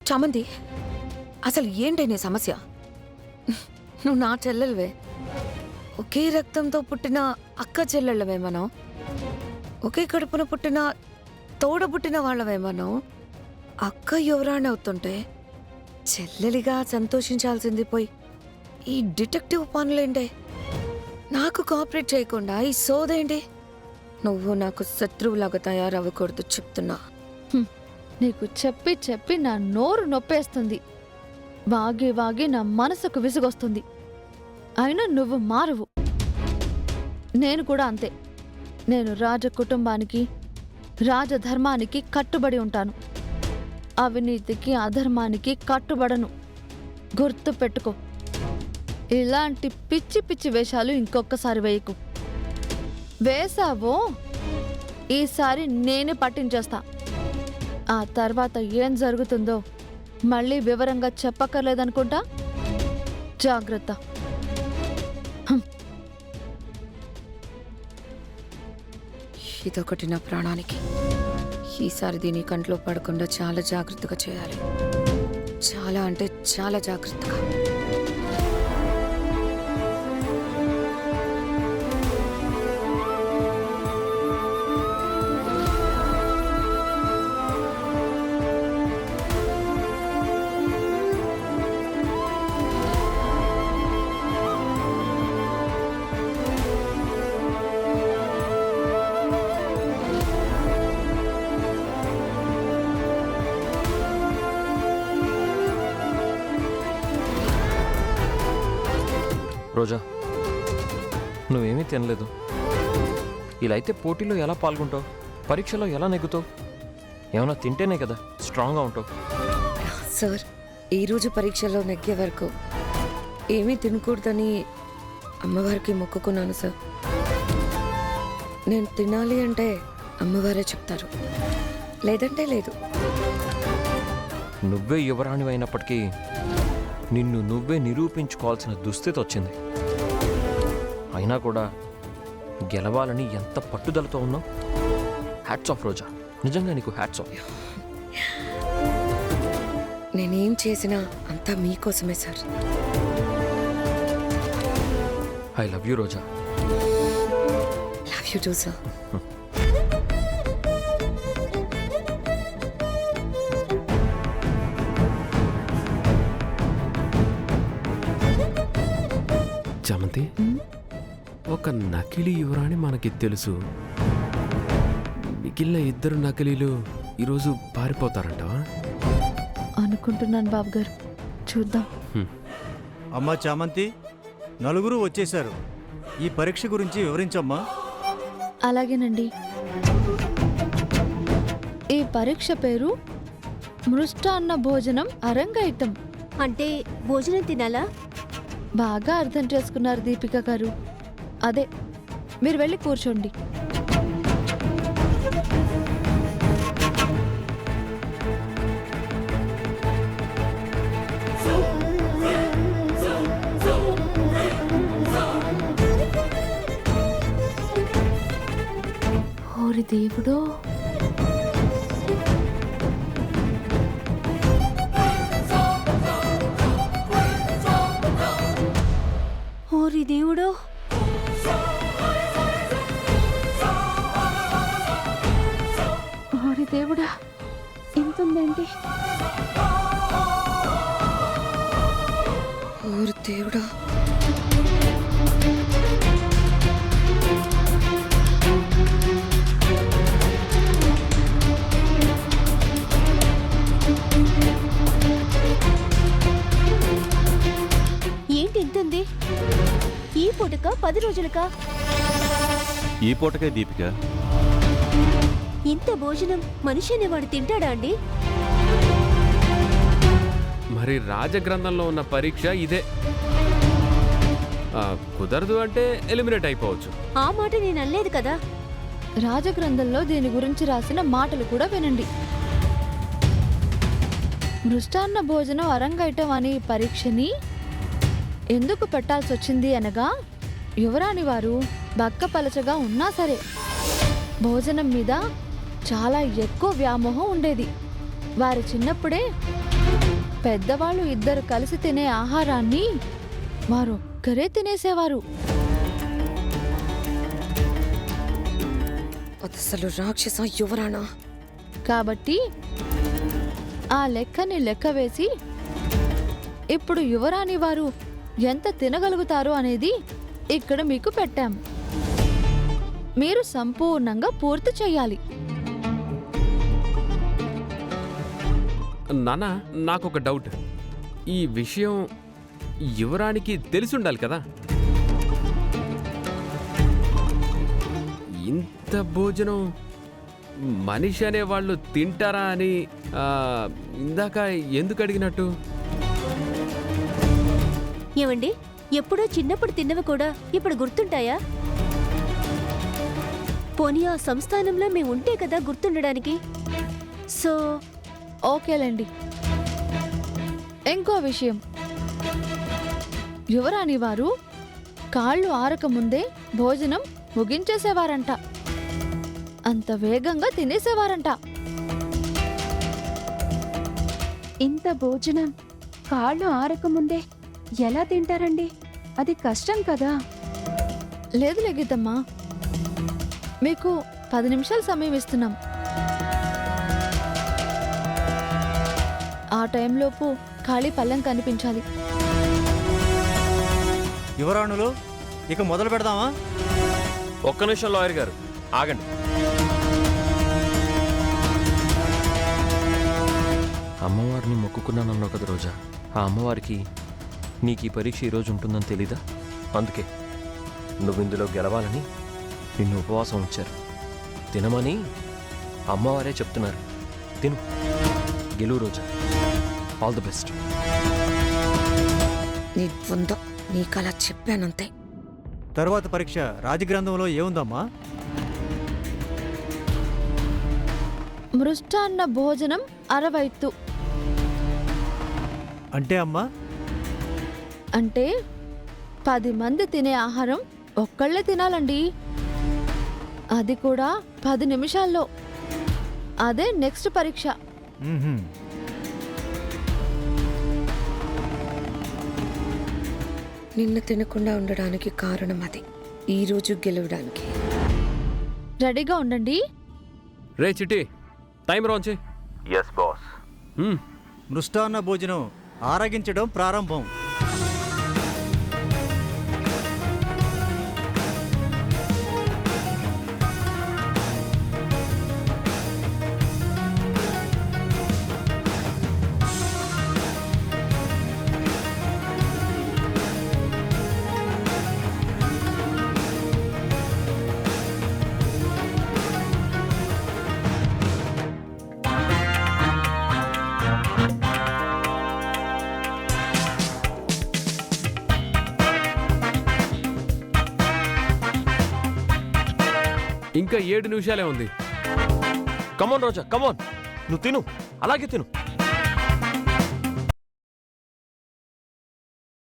చామంతి, అసలు ఏంటి నీ సమస్య? నువ్వు నా చెల్లెలివే, ఒకే రక్తంతో పుట్టిన అక్క చెల్లెళ్ళవే మనం, ఒకే కడుపున పుట్టిన తోడబుట్టిన వాళ్ళవే మనం. అక్క యువరాణి అవుతుంటే చెల్లెలిగా సంతోషించాల్సింది పోయి ఈ డిటెక్టివ్ పనులేంటే? నాకు కోఆపరేట్ చేయకుండా ఈ సోదేంటి? నువ్వు నాకు శత్రువులాగా తయారవ్వకూడదు చెప్తున్నా. నీకు చెప్పి చెప్పి నా నోరు నొప్పేస్తుంది, వాగి వాగి నా మనసుకు విసుగొస్తుంది. అయినా నువ్వు మారవు. నేను కూడా అంతే. నేను రాజ కుటుంబానికి రాజధర్మానికి కట్టుబడి ఉంటాను. అవినీతికి అధర్మానికి కట్టుబడను. గుర్తు పెట్టుకో. ఇలాంటి పిచ్చి పిచ్చి వేషాలు ఇంకొకసారి వేయకు. వేసావో ఈసారి నేనే పట్టించేస్తా. ఆ తర్వాత ఏం జరుగుతుందో మళ్ళీ వివరంగా చెప్పక్కర్లేదనుకుంటా. జాగ్రత్త. ఇదొకటి నా ప్రాణానికి. ఈసారి దీని కంట్లో పడకుండా చాలా జాగ్రత్తగా చేయాలి. చాలా అంటే చాలా జాగ్రత్తగా. రోజా, నువ్వేమీ తినలేదు. ఇలా అయితే పోటీలో ఎలా పాల్గొంటావు? పరీక్షలో ఎలా నెగ్గుతావు? ఏమైనా తింటేనే కదా స్ట్రాంగ్గా ఉంటావు. సార్, ఈరోజు పరీక్షలో నెగ్గే వరకు ఏమీ తినకూడదని అమ్మవారికి మొక్కుకున్నాను సార్. నేను తినాలి అంటే అమ్మవారే చెప్తారు, లేదంటే లేదు. నువ్వే యువరాణి అయినప్పటికీ నిన్ను నువ్వే నిరూపించుకోవాల్సిన దుస్థితి వచ్చింది. అయినా కూడా గెలవాలని ఎంత పట్టుదలతో ఉన్నావు. హ్యాట్స్ ఆఫ్ రోజా, నిజంగా నీకు హ్యాట్స్ ఆఫ్. నేనేం చేసినా అంతా మీకోసమే sir. I love you Roja. Love you two sir. చామంతి, ఒక నకిలీ యువరాణి మనకి తెలుసు. మిగిలిన ఇద్దరు నకిలీలు ఈరోజు పారిపోతారంటావా? అనుకుంటున్నాను బాబు గారు. చూద్దాం. అమ్మా చామంతి, నలుగురు వచ్చేశారు. ఈ పరీక్ష గురించి వివరించమ్మా. అలాగేనండి. ఈ పరీక్ష పేరు మృష్టాన్న భోజనం అరంగైతం. అంటే భోజనం తినాలా? బాగా అర్థం చేసుకున్నారు దీపిక గారు. అదే, మీరు వెళ్ళి కూర్చోండి. ఓరి దేవుడో, ఓరి దేవుడో, ఓరి దేవుడా, ఇంతుందేంటి? ఓరి దేవుడా. ఏంటి ఇంతుంది? ఈ పూటకా 10 రోజులకా? ఈ పూటకే దీపిక. ఇంత భోజనం మనిషి అనేవాడు తింటాడా అండి? మరి రాజగ్రంథంలో ఉన్న పరీక్ష ఇదే. కుదరదు అంటే ఎలిమినేట్ అయిపోవచ్చు. ఆ మాట నేను అనలేదు కదా. రాజగ్రంథంలో దీని గురించి రాసిన మాటలు కూడా వినండి. మృష్టాన్న భోజనం అరంగైటం అనే ఈ పరీక్షని ఎందుకు పెట్టాల్సి వచ్చింది అనగా, యువరాణి వారు బక్కపలచగా ఉన్నా సరే భోజనం మీద చాలా ఎక్కువ వ్యామోహం ఉండేది. వారి చిన్నప్పుడే పెద్దవాళ్ళు ఇద్దరు కలిసి తినే ఆహారాన్ని వారొక్కరే తినేసేవారు. అసలు రాక్షస యువరాణా. కాబట్టి ఆ లెక్కని లెక్క వేసి ఇప్పుడు యువరాణి వారు ఎంత తినగలుగుతారు అనేది ఇక్కడ మీకు పెట్టాం. మీరు సంపూర్ణంగా పూర్తి చేయాలి. నాన్న నాకొక డౌట్. ఈ విషయం యువరానికి తెలిసి ఉండాలి కదా. ఇంత భోజనం మనిషి అనే వాళ్ళు తింటారా అని ఇందాక ఎందుకు అడిగినట్టు? ఏమండి, ఎప్పుడో చిన్నప్పుడు తిన్నవి కూడా ఇప్పుడు గుర్తుంటాయా? పోనీ ఆ సంస్థానంలో మేము ఉంటే కదా గుర్తుండడానికి. సో ఓకేలేండి. ఇంకో విషయం, యువరాణి వారు కాళ్ళు ఆరకముందే భోజనం ముగించేసేవారంట. అంత వేగంగా తినేసేవారంట. ఇంత భోజనం కాళ్ళు ఆరకముందే ఎలా తింటారండి? అది కష్టం కదా. లేదు గీతమ్మా, మీకు 10 నిమిషాలు సమయం ఇస్తున్నాం. ఆ టైంలోపు ఖాళీ పళ్ళెం కనిపించాలి. యువరాణులు, ఇక మొదలు పెడదామా? ఒక్క నిమిషం లాయర్ గారు ఆగండి. అమ్మవారిని మొక్కుకున్నానన్నావు కదా రోజా, ఆ అమ్మవారికి నీకు ఈ పరీక్ష ఈరోజు ఉంటుందని తెలీదా? అందుకే నువ్వు ఇందులో గెలవాలని నిన్ను ఉపవాసం ఉంచారు. తినమని అమ్మవారే చెప్తున్నారు. తిను, గెలువు రోజా. All the best. నీ వంద నీకలా చెప్పానంతే. తరువాత పరీక్ష రాజగ్రంథంలో ఏముందమ్మా? మృష్టాన్న భోజనం అరవైత్తు. అంటే అమ్మా? అంటే 10 మంది తినే ఆహారం ఒక్కళ్ళే తినాలండి. అది కూడా 10 నిమిషాల్లో. అదే నెక్స్ట్ పరీక్ష. మ్మ్హ్మ్. నిన్ను తినకుండా ఉండడానికి కారణం అది. ఈరోజు గెలవడానికి రెడీగా ఉండండి. రే చిట్టి, టైం రాంచి. Yes boss. మృష్టాన్న భోజనం ఆరగించడం ప్రారంభం. ఇంకా 7 నిమిషాలే ఉంది. Come on Roja, come on. నువ్వు తిను, అలాగే తిను.